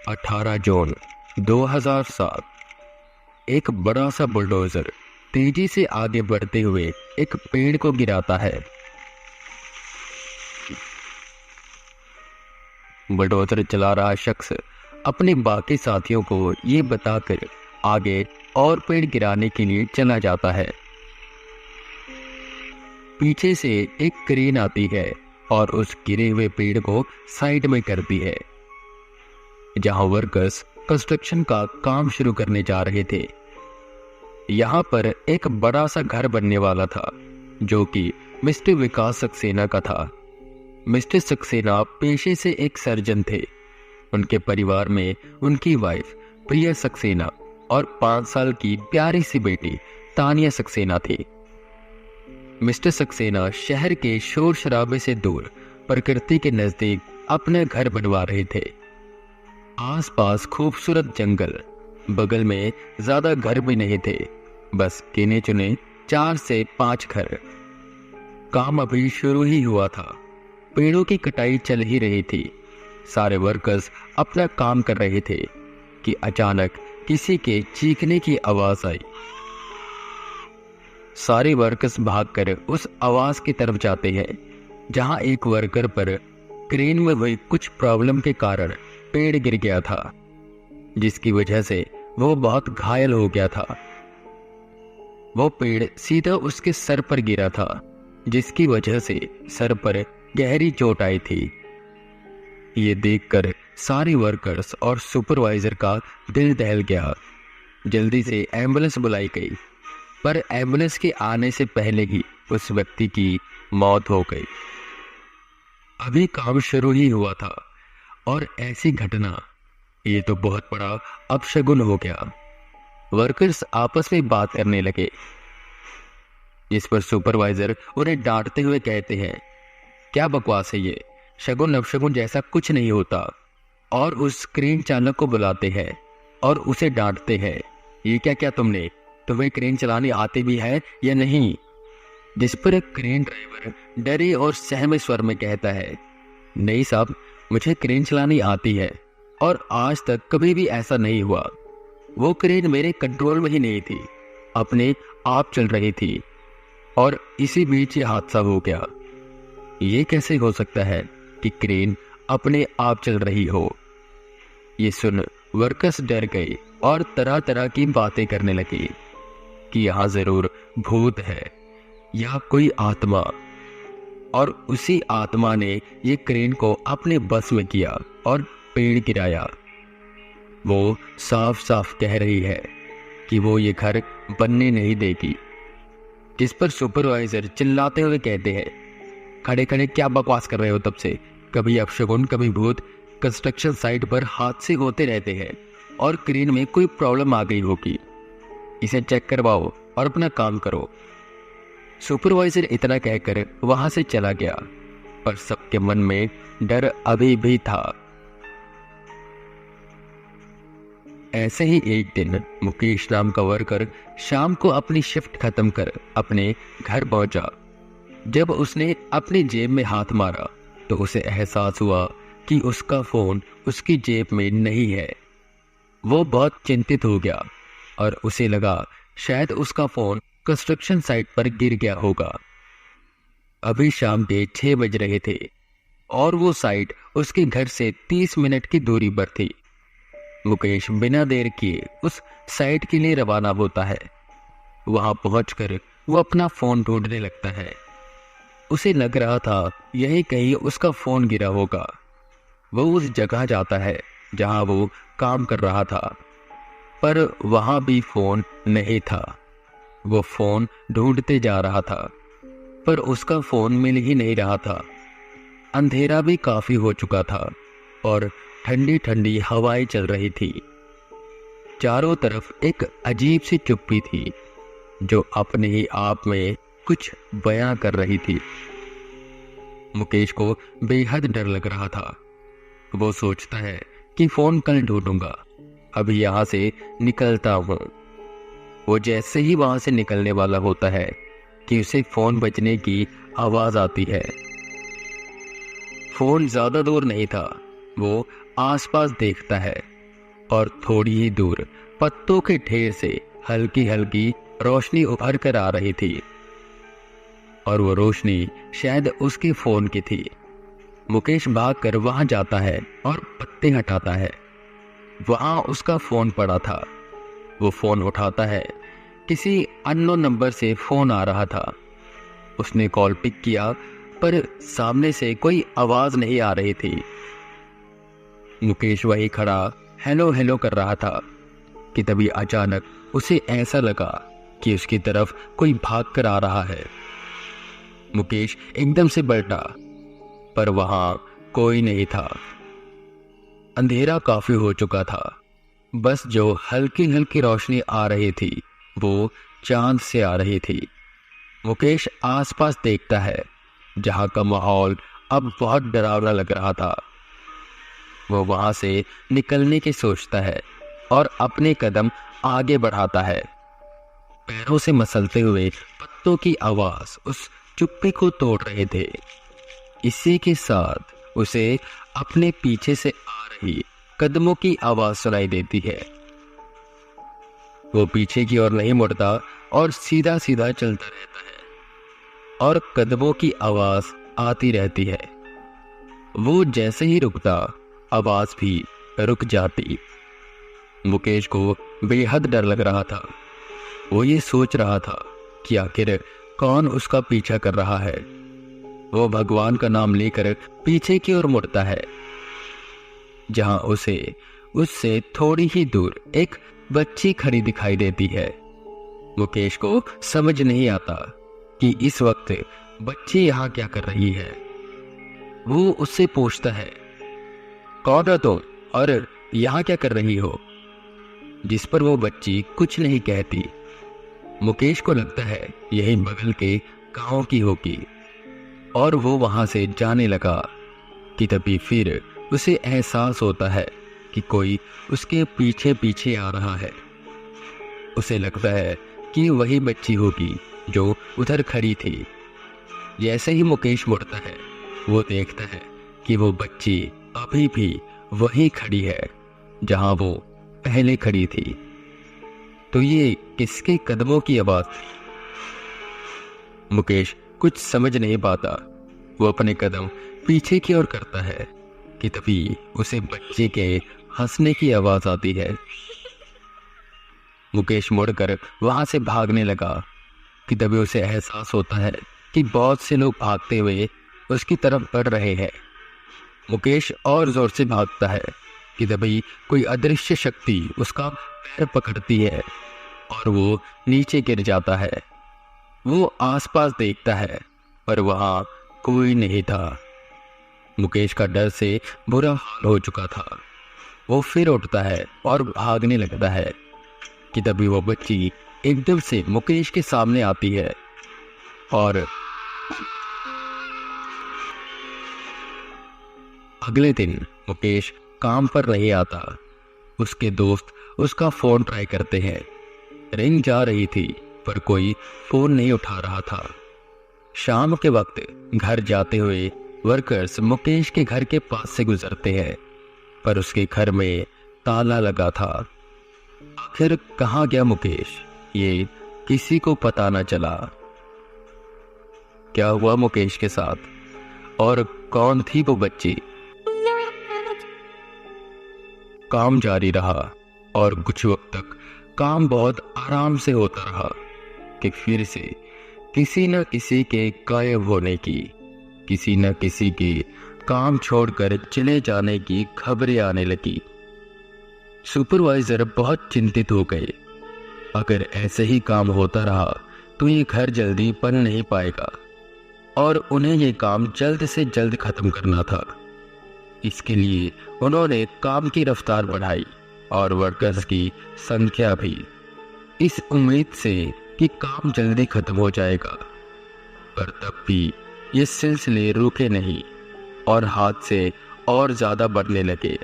18 जून 2007 एक बड़ा सा बुलडोजर तेजी से आगे बढ़ते हुए एक पेड़ को गिराता है। बुलडोजर चला रहा शख्स अपने बाकी साथियों को ये बताकर आगे और पेड़ गिराने के लिए चला जाता है। पीछे से एक क्रेन आती है और उस गिरे हुए पेड़ को साइड में करती है। जहां वर्कर्स कंस्ट्रक्शन का काम शुरू करने जा रहे थे, यहां पर एक बड़ा सा घर बनने वाला था जो कि मिस्टर विकास सक्सेना का था। मिस्टर सक्सेना पेशे से एक सर्जन थे। उनके परिवार में उनकी वाइफ प्रिया सक्सेना और 5 साल की प्यारी सी बेटी तानिया सक्सेना थी। मिस्टर सक्सेना शहर के शोर शराबे से दूर प्रकृति के नजदीक अपना घर बनवा रहे थे। आसपास खूबसूरत जंगल, बगल में ज्यादा घर भी नहीं थे, बस गिने चुने 4 से 5 घर। काम अभी शुरू ही हुआ था, पेड़ों की कटाई चल ही रही थी। सारे वर्कर्स अपना काम कर रहे थे कि अचानक किसी के चीखने की आवाज आई। सारे वर्कर्स भागकर उस आवाज की तरफ जाते हैं, जहां एक वर्कर पर क्रेन में हुई कुछ प्रॉब्लम के कारण पेड़ गिर गया था, जिसकी वजह से वो बहुत घायल हो गया था। वो पेड़ सीधा उसके सर पर गिरा था, जिसकी वजह से सर पर गहरी चोट आई थी। ये देखकर सारे वर्कर्स और सुपरवाइजर का दिल दहल गया। जल्दी से एम्बुलेंस बुलाई गई, पर एम्बुलेंस के आने से पहले ही उस व्यक्ति की मौत हो गई। अभी काम शुरू ही हुआ था और ऐसी घटना, ये तो बहुत बड़ा अपशगुन हो गया। वर्कर्स आपस में बात करने लगे, जिस पर सुपरवाइजर उन्हें डांटते हुए कहते हैं, क्या बकवास है ये, शगुन अपशगुन जैसा कुछ नहीं होता। और उस क्रेन चालक को बुलाते हैं और उसे डांटते हैं, ये क्या क्या तुम्हें क्रेन चलानी आती भी है या नहीं। जिस पर एक क्रेन ड्राइवर डरे और सहमे स्वर में कहता है, नहीं साहब, मुझे क्रेन चलानी आती है और आज तक कभी भी ऐसा नहीं हुआ। वो क्रेन मेरे कंट्रोल में ही नहीं थी, अपने आप चल रही थी और इसी बीच ये हादसा हो गया। ये कैसे हो सकता है कि क्रेन अपने आप चल रही हो। ये सुन वर्कर्स डर गए और तरह तरह की बातें करने लगी कि यहां जरूर भूत है या कोई आत्मा। और उसी आत्मा ने ये क्रेन को अपने बस में किया और पेड़ गिराया। वो साफ साफ कह रही है कि वो ये घर बनने नहीं देगी। जिस पर सुपरवाइजर चिल्लाते हुए कहते हैं, खड़े खड़े क्या बकवास कर रहे हो तब से, कभी अपशगुन कभी भूत। कंस्ट्रक्शन साइट पर हादसे होते रहते हैं और क्रेन में कोई प्रॉब्लम आ गई होगी, इसे चेक करवाओ और अपना काम करो। सुपरवाइजर इतना कहकर वहां से चला गया, पर सबके मन में डर अभी भी था। ऐसे ही एक दिन मुकेश नाम का वर्कर शाम को अपनी शिफ्ट खत्म कर अपने घर पहुंचा। जब उसने अपनी जेब में हाथ मारा तो उसे एहसास हुआ कि उसका फोन उसकी जेब में नहीं है। वो बहुत चिंतित हो गया और उसे लगा शायद उसका फोन कंस्ट्रक्शन साइट पर गिर गया होगा। अभी शाम के 6 बज रहे थे और वो साइट उसके घर से 30 मिनट की दूरी पर थी। मुकेश बिना देर किए उस साइट के लिए रवाना होता है। वहां पहुंचकर वो अपना फोन ढूंढने लगता है। उसे लग रहा था यही कहीं उसका फोन गिरा होगा। वो उस जगह जाता है जहां वो काम कर रहा था, पर वहां भी फोन नहीं था। वो फोन ढूंढते जा रहा था, पर उसका फोन मिल ही नहीं रहा था। अंधेरा भी काफी हो चुका था और ठंडी ठंडी हवाएं चल रही थी। चारों तरफ एक अजीब सी चुप्पी थी जो अपने ही आप में कुछ बयां कर रही थी। मुकेश को बेहद डर लग रहा था। वो सोचता है कि फोन कल ढूंढूंगा, अभी यहां से निकलता हूं। वो जैसे ही वहां से निकलने वाला होता है कि उसे फोन बजने की आवाज आती है। फोन ज्यादा दूर नहीं था। वो आसपास देखता है और थोड़ी ही दूर पत्तों के ढेर से हल्की हल्की रोशनी उभर कर आ रही थी और वो रोशनी शायद उसके फोन की थी। मुकेश भागकर वहां जाता है और पत्ते हटाता है। वहां उसका फोन पड़ा था। वो फोन उठाता है। किसी अननोन नंबर से फोन आ रहा था। उसने कॉल पिक किया पर सामने से कोई आवाज नहीं आ रही थी। मुकेश वही खड़ा हेलो हेलो कर रहा था कि तभी अचानक उसे ऐसा लगा कि उसकी तरफ कोई भाग कर आ रहा है। मुकेश एकदम से पलटा पर वहां कोई नहीं था। अंधेरा काफी हो चुका था। बस जो हल्की हल्की रोशनी आ रही थी वो चांद से आ रही थी। मुकेश आसपास देखता है। जहां का माहौल अब बहुत डरावना लग रहा था। वो वहां से निकलने की सोचता है और अपने कदम आगे बढ़ाता है। पैरों से मसलते हुए पत्तों की आवाज उस चुप्पी को तोड़ रहे थे। इसी के साथ उसे अपने पीछे से आ रही कदमों की आवाज सुनाई देती है। वो पीछे की ओर नहीं मुड़ता और सीधा सीधा चलता रहता है और कदमों की आवाज आती रहती है। वो जैसे ही रुकता आवाज भी रुक जाती। मुकेश को बेहद डर लग रहा था। वो ये सोच रहा था कि आखिर कौन उसका पीछा कर रहा है। वो भगवान का नाम लेकर पीछे की ओर मुड़ता है। जहां उसे उससे थोड़ी ही दूर एक बच्ची खड़ी दिखाई देती है। मुकेश को समझ नहीं आता कि इस वक्त बच्ची यहां क्या कर रही है। वो उससे पूछता है कौन हो तुम और यहां क्या कर रही हो। जिस पर वो बच्ची कुछ नहीं कहती। मुकेश को लगता है यही बगल के गांव की होगी और वो वहां से जाने लगा कि तभी फिर उसे एहसास होता है कि कोई उसके पीछे पीछे आ रहा है। उसे लगता है कि वही बच्ची होगी जो उधर खड़ी थी। जैसे ही मुकेश मुड़ता है वो देखता है कि वो बच्ची अभी भी वहीं खड़ी है जहां वो पहले खड़ी थी। तो ये किसके कदमों की आवाज थी? मुकेश कुछ समझ नहीं पाता। वो अपने कदम पीछे की ओर करता है कि तभी उसे बच्चे के हंसने की आवाज आती है। मुकेश मुड़कर वहां से भागने लगा कि तभी उसे एहसास होता है कि बहुत से लोग भागते हुए उसकी तरफ बढ़ रहे हैं। मुकेश और जोर से भागता है कि तभी कोई अदृश्य शक्ति उसका पैर पकड़ती है और वो नीचे गिर जाता है। वो आसपास देखता है पर वहां कोई नहीं था। मुकेश का डर से बुरा हाल हो चुका था। वो फिर उठता है और भागने लगता है कि तभी वो बच्ची एकदम से मुकेश के सामने आती है और अगले दिन मुकेश काम पर नहीं आता। उसके दोस्त उसका फोन ट्राई करते हैं। रिंग जा रही थी पर कोई फोन नहीं उठा रहा था। शाम के वक्त घर जाते हुए वर्कर्स मुकेश के घर के पास से गुजरते हैं पर उसके घर में ताला लगा था। आखिर कहाँ गया मुकेश, ये किसी को पता न चला। क्या हुआ मुकेश के साथ और कौन थी वो बच्ची? काम जारी रहा और कुछ वक्त तक काम बहुत आराम से होता रहा कि फिर से किसी न किसी के गायब होने की, किसी न किसी के काम छोड़कर चले जाने की खबरें आने लगी। सुपरवाइजर बहुत चिंतित हो गए। अगर ऐसे ही काम होता रहा तो ये घर जल्दी बन नहीं पाएगा और उन्हें ये काम जल्द से जल्द खत्म करना था। इसके लिए उन्होंने काम की रफ्तार बढ़ाई और वर्कर्स की संख्या भी, इस उम्मीद से कि काम जल्दी खत्म हो जाएगा। पर तब भी ये सिलसिले रुके नहीं और हादसे और ज्यादा बढ़ने लगे।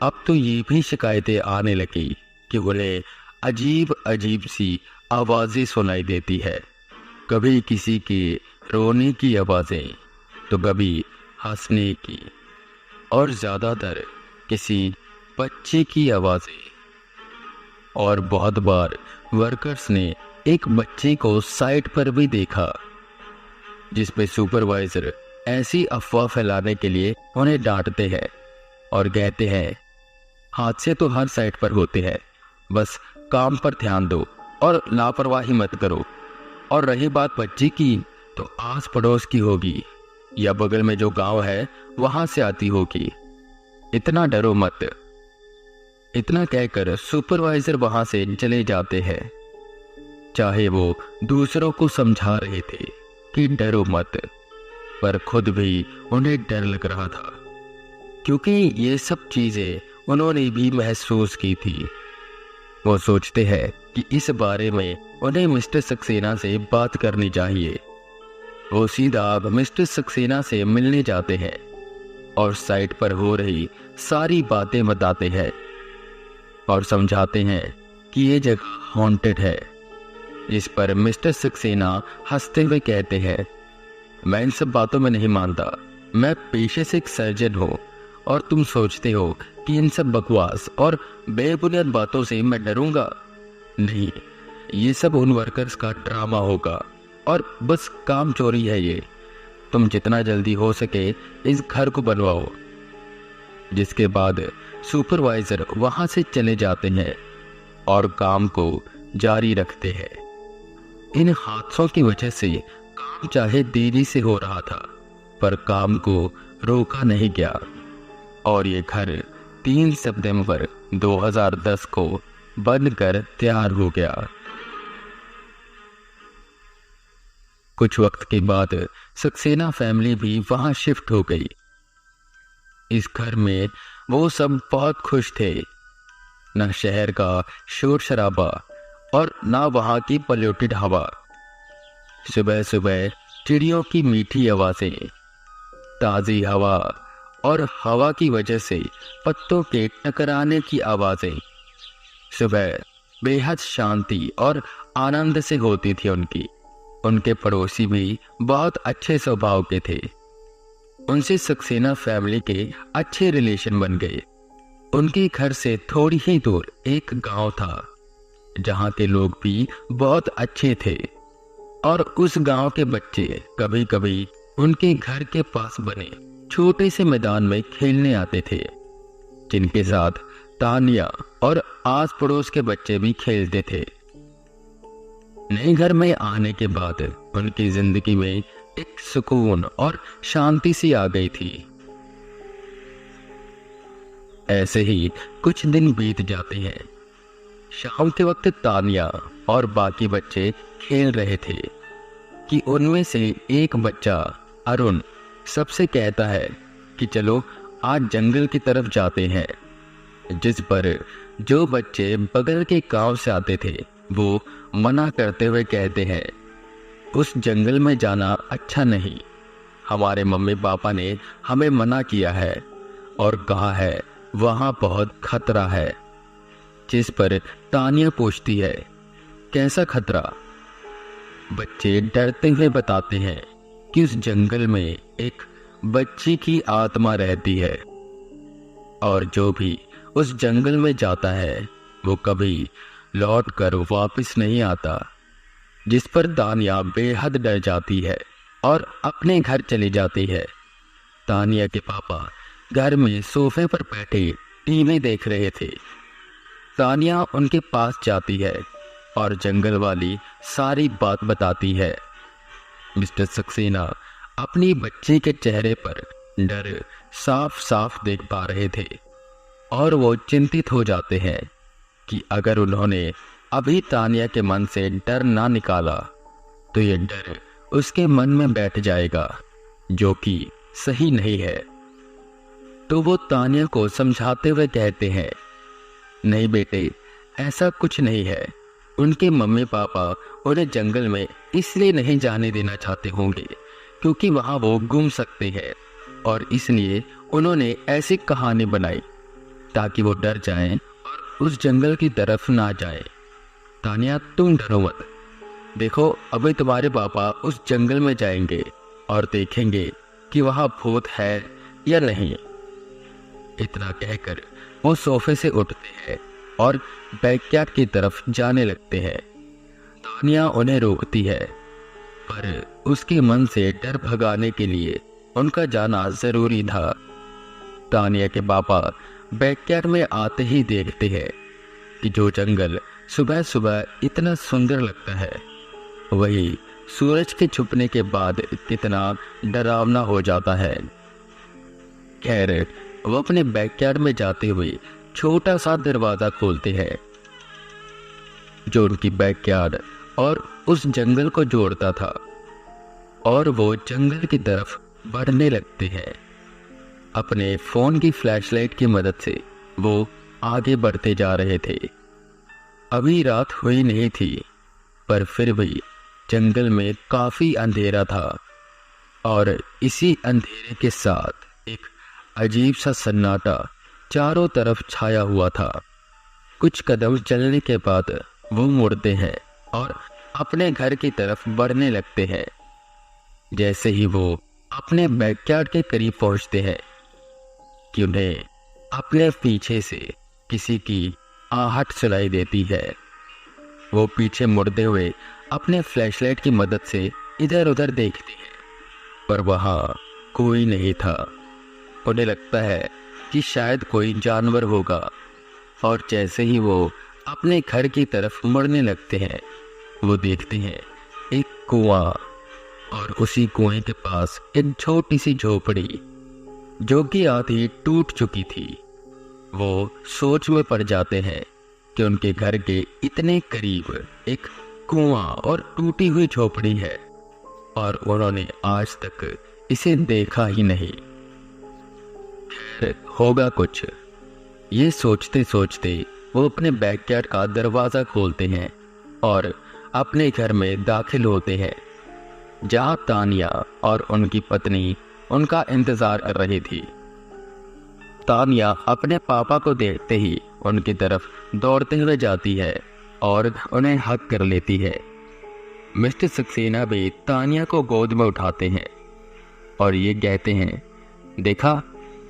अब तो ये भी शिकायतें आने लगी कि उन्हें अजीब अजीब सी आवाजें सुनाई देती है। कभी किसी के रोने की आवाजें तो कभी हंसने की और ज्यादातर किसी बच्चे की आवाज़ें। और बहुत बार वर्कर्स ने एक बच्चे को साइट पर भी देखा, जिसपे सुपरवाइजर ऐसी अफवाह फैलाने के लिए उन्हें डांटते हैं और कहते हैं हादसे तो हर साइट पर होते हैं, बस काम पर ध्यान दो और लापरवाही मत करो। और रही बात बच्ची की, तो आस पड़ोस की होगी या बगल में जो गांव है वहां से आती होगी, इतना डरो मत। इतना कहकर सुपरवाइजर वहां से चले जाते हैं, चाहे वो दूसरों को समझा रहे थे कि डरो मत, पर खुद भी उन्हें डर लग रहा था, क्योंकि ये सब चीजें उन्होंने भी महसूस की थी। वो सोचते हैं कि इस बारे में उन्हें मिस्टर सक्सेना से बात करनी चाहिए। वो सीधा अब मिस्टर सक्सेना से मिलने जाते हैं और साइट पर हो रही सारी बातें बताते हैं और समझाते हैं कि ये जगह हॉन्टेड है। इस पर मिस्टर सक्सेना हंसते हुए कहते हैं, मैं इन सब बातों में नहीं मानता, मैं पेशे से एक सर्जन हूँ और तुम सोचते हो कि इन सब बकवास और बेबुनियाद बातों से मैं डरूंगा? नहीं, ये सब उन वर्कर्स का ड्रामा होगा और बस काम चोरी है ये। तुम जितना जल्दी हो सके इस घर को बनवाओ। जिसके बाद सुपरवाइजर वहां से चले जाते हैं और काम को जारी रखते हैं। इन हादसों की वजह से काम चाहे देरी से हो रहा था, पर काम को रोका नहीं गया और ये घर 3 सितंबर 2010 को बनकर तैयार हो गया। कुछ वक्त के बाद सक्सेना फैमिली भी वहां शिफ्ट हो गई। इस घर में वो सब बहुत खुश थे, न शहर का शोर शराबा और ना वहां की पोल्यूटेड हवा। सुबह सुबह चिड़ियों की मीठी आवाजें, ताजी हवा और हवा की वजह से पत्तों के टकराने की आवाजें सुबह बेहद शांति और आनंद से होती थी उनकी। उनके पड़ोसी भी बहुत अच्छे स्वभाव के थे। उनसे सक्सेना फैमिली के अच्छे रिलेशन बन गए। उनके घर से थोड़ी ही दूर एक गांव था, जहां के लोग भी बहुत अच्छे थे और उस गांव के बच्चे कभी कभी उनके घर के पास बने छोटे से मैदान में खेलने आते थे, जिनके साथ तानिया और आस पड़ोस के बच्चे भी खेलते थे। नए घर में आने के बाद उनकी जिंदगी में एक सुकून और शांति सी आ गई थी। ऐसे ही कुछ दिन बीत जाते हैं। शाम के वक्त तानिया और बाकी बच्चे खेल रहे थे कि उनमें से एक बच्चा अरुण सबसे कहता है कि चलो आज जंगल की तरफ जाते हैं। जिस पर जो बच्चे बगल के गांव से आते थे वो मना करते हुए कहते हैं, उस जंगल में जाना अच्छा नहीं, हमारे मम्मी पापा ने हमें मना किया है और कहा है वहां बहुत खतरा है। जिस पर तानिया पूछती है, कैसा खतरा? बच्चे डरते हुए बताते हैं कि उस जंगल में एक बच्ची की आत्मा रहती है और जो भी उस जंगल में जाता है वो कभी लौट कर वापस नहीं आता। जिस पर तानिया बेहद डर जाती है और अपने घर चली जाती है। तानिया के पापा घर में सोफे पर बैठे टीवी देख रहे थे। तानिया उनके पास जाती है और जंगल वाली सारी बात बताती है। मिस्टर सक्सेना अपनी बच्ची के चेहरे पर डर साफ साफ देख पा रहे थे और वो चिंतित हो जाते हैं कि अगर उन्होंने अभी तानिया के मन से डर ना निकाला तो ये डर उसके मन में बैठ जाएगा, जो कि सही नहीं है। तो वो तानिया को समझाते हुए कहते हैं, नहीं बेटे, ऐसा कुछ नहीं है। उनके मम्मी पापा उन्हें जंगल में इसलिए नहीं जाने देना चाहते होंगे क्योंकि वहां वो गुम सकते हैं और इसलिए उन्होंने ऐसी कहानी बनाई ताकि वो डर जाएं और उस जंगल की तरफ ना जाएं। तानिया, तुम डरो मत। देखो, अभी तुम्हारे पापा उस जंगल में जाएंगे और देखेंगे कि वहां भूत है या नहीं। इतना कहकर वो सोफे से उठते हैं और बैकयार्ड की तरफ जाने लगते हैं। तानिया उन्हें रोकती है, पर उसके मन से डर भगाने के लिए उनका जाना जरूरी था। तानिया के पापा बैकयार्ड में आते ही देखते हैं कि जो जंगल सुबह सुबह इतना सुंदर लगता है, वही सूरज के छुपने के बाद कितना डरावना हो जाता है। खैर, वो अपने बैकयार्ड में जाते हुए छोटा सा दरवाजा खोलते हैं जो उनकी बैकयार्ड और उस जंगल को जोड़ता था, और वो जंगल की तरफ बढ़ने लगते हैं। अपने फोन की फ्लैशलाइट की मदद से वो आगे बढ़ते जा रहे थे। अभी रात हुई नहीं थी, पर फिर भी जंगल में काफी अंधेरा था, और इसी अंधेरे के साथ एक अजीब सा सन्नाटा चारों तरफ छाया हुआ था। कुछ कदम चलने के बाद वो मुड़ते हैं और अपने घर की तरफ बढ़ने लगते हैं। जैसे ही वो अपने बैकयार्ड के करीब पहुंचते हैं कि उन्हें अपने पीछे से किसी की आहट सुनाई देती है। वो पीछे मुड़ते हुए अपने फ्लैशलाइट की मदद से इधर उधर देखते हैं, पर वहां कोई नहीं था। उन्हें लगता है कि शायद कोई जानवर होगा, और जैसे ही वो अपने घर की तरफ मुड़ने लगते हैं, वो देखते हैं एक कुआं, और उसी कुएं के पास एक छोटी सी झोपड़ी जो कि आधी टूट चुकी थी। वो सोच में पड़ जाते हैं कि उनके घर के इतने करीब एक कुआं और टूटी हुई झोपड़ी है, और उन्होंने आज तक इसे देखा ही नहीं। खैर, होगा कुछ, ये सोचते सोचते वो अपने बैकयार्ड का दरवाजा खोलते हैं और अपने घर में दाखिल होते हैं, जहां तानिया और उनकी पत्नी उनका इंतजार कर रही थी। तानिया अपने पापा को देखते ही उनकी तरफ दौड़ते हुए जाती है और उन्हें हक कर लेती है। मिस्टर सक्सेना भी तानिया को गोद में उठाते हैं और ये कहते हैं, देखा,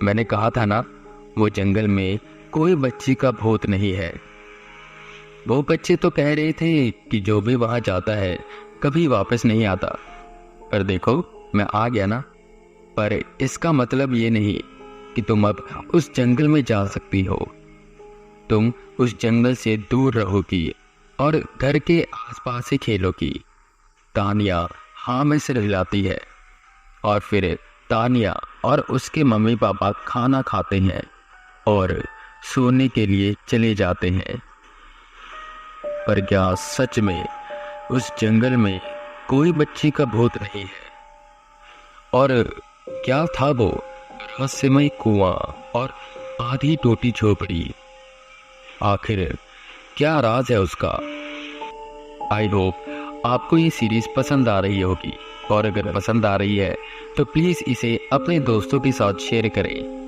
मैंने कहा था ना, वो जंगल में कोई बच्ची का भूत नहीं है। वो बच्चे तो कह रहे थे कि जो भी वहां जाता है कभी वापस नहीं आता, पर देखो, मैं आ गया ना। पर इसका मतलब ये नहीं कि तुम अब उस जंगल में जा सकती हो। तुम उस जंगल से दूर रहोगी और घर के आसपास ही खेलोगी। तानिया हाँ में सिर हिलाती है, और फिर तानिया और उसके मम्मी पापा खाना खाते हैं और सोने के लिए चले जाते हैं। पर क्या सच में उस जंगल में कोई बच्ची का भूत नहीं है? और क्या था वो रहस्यमय कुआं और आधी टूटी झोपड़ी? आखिर क्या राज है उसका? आई होप आपको ये सीरीज पसंद आ रही होगी, और अगर पसंद आ रही है तो प्लीज़ इसे अपने दोस्तों के साथ शेयर करें।